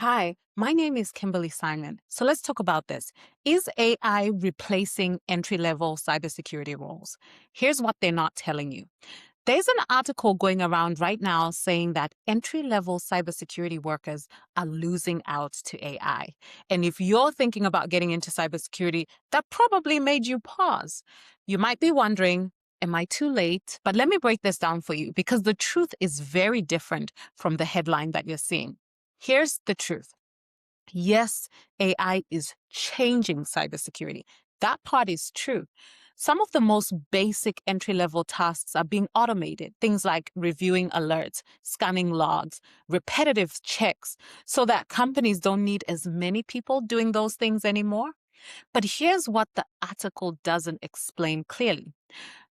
Hi, my name is Kimberly Simon. So let's talk about this. Is AI replacing entry level cybersecurity roles? Here's what they're not telling you. There's an article going around right now saying that entry level cybersecurity workers are losing out to AI. And if you're thinking about getting into cybersecurity, that probably made you pause. You might be wondering, am I too late? But let me break this down for you because the truth is very different from the headline that you're seeing. Here's the truth. Yes, AI is changing cybersecurity. That part is true. Some of the most basic entry level tasks are being automated, things like reviewing alerts, scanning logs, repetitive checks, so that companies don't need as many people doing those things anymore. But here's what the article doesn't explain clearly.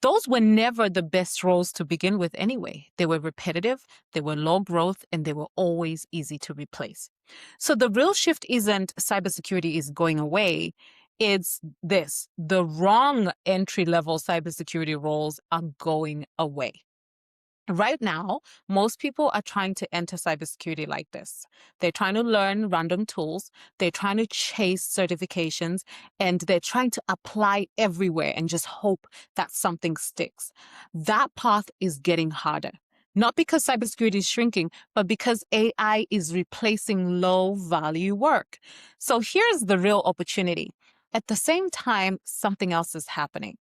Those were never the best roles to begin with anyway. They were repetitive, they were low growth, and they were always easy to replace. So the real shift isn't cybersecurity is going away. It's this: the wrong entry level cybersecurity roles are going away. Right now, most people are trying to enter cybersecurity like this. They're trying to learn random tools, they're trying to chase certifications, and they're trying to apply everywhere and just hope that something sticks. That path is getting harder. Not because cybersecurity is shrinking, but because AI is replacing low value work. So here's the real opportunity. At the same time, something else is happening.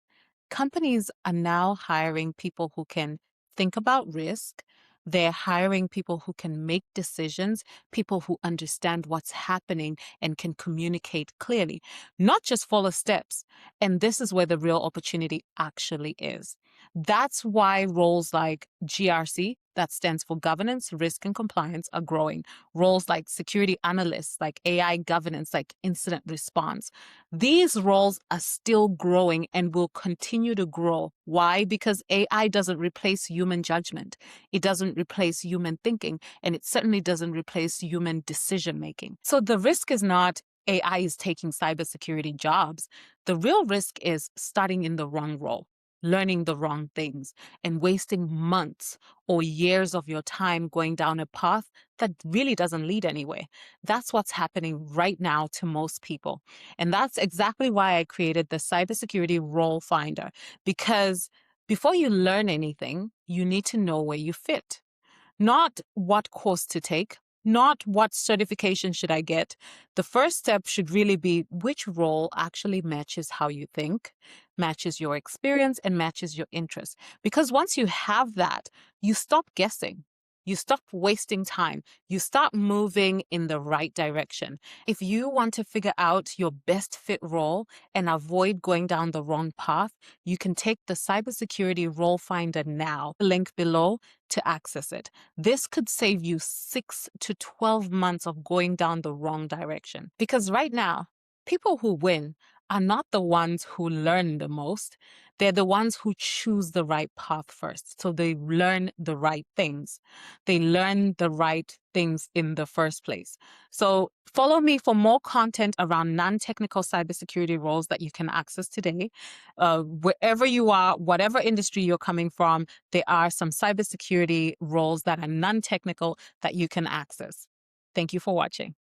Companies are now hiring people who can think about risk. They're hiring people who can make decisions, people who understand what's happening and can communicate clearly, not just follow steps. And this is where the real opportunity actually is. That's why roles like GRC, that stands for governance, risk, and compliance, are growing. Roles like security analysts, like AI governance, like incident response. These roles are still growing and will continue to grow. Why? Because AI doesn't replace human judgment. It doesn't replace human thinking, and it certainly doesn't replace human decision making. So the risk is not AI is taking cybersecurity jobs. The real risk is starting in the wrong role, learning the wrong things, and wasting months or years of your time going down a path that really doesn't lead anywhere. That's what's happening right now to most people. And that's exactly why I created the Cybersecurity Role Finder, because before you learn anything, you need to know where you fit. Not what course to take, not what certification should I get. The first step should really be which role actually matches how you think, matches your experience, and matches your interests. Because once you have that, you stop guessing. You stop wasting time. You start moving in the right direction. If you want to figure out your best fit role and avoid going down the wrong path, you can take the Cybersecurity Role Finder now, link below, to access it. This could save you 6 to 12 months of going down the wrong direction. Because right now, people who win are not the ones who learn the most. They're the ones who choose the right path first. So they learn the right things. They learn the right things in the first place. So follow me for more content around non-technical cybersecurity roles that you can access today. Wherever you are, whatever industry you're coming from, there are some cybersecurity roles that are non-technical that you can access. Thank you for watching.